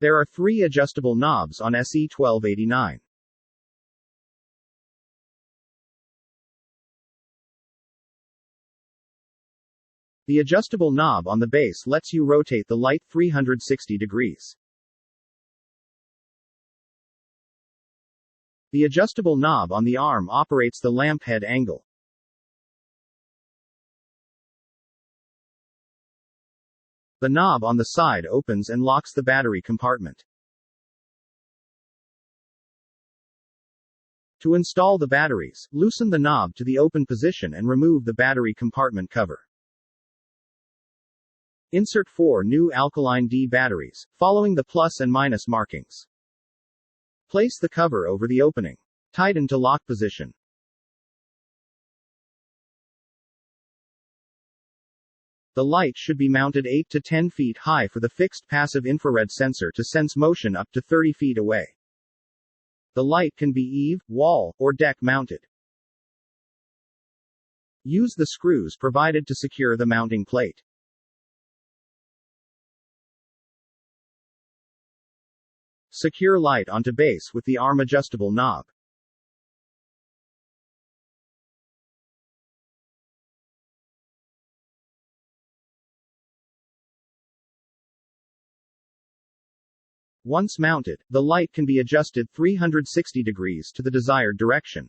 There are 3 adjustable knobs on SE1289. The adjustable knob on the base lets you rotate the light 360 degrees. The adjustable knob on the arm operates the lamp head angle. The knob on the side opens and locks the battery compartment. To install the batteries, loosen the knob to the open position and remove the battery compartment cover. Insert 4 new alkaline D batteries, following the plus and minus markings. Place the cover over the opening. Tighten to lock position. The light should be mounted 8 to 10 feet high for the fixed passive infrared sensor to sense motion up to 30 feet away. The light can be eave, wall, or deck mounted. Use the screws provided to secure the mounting plate. Secure light onto base with the arm adjustable knob. Once mounted, the light can be adjusted 360 degrees to the desired direction.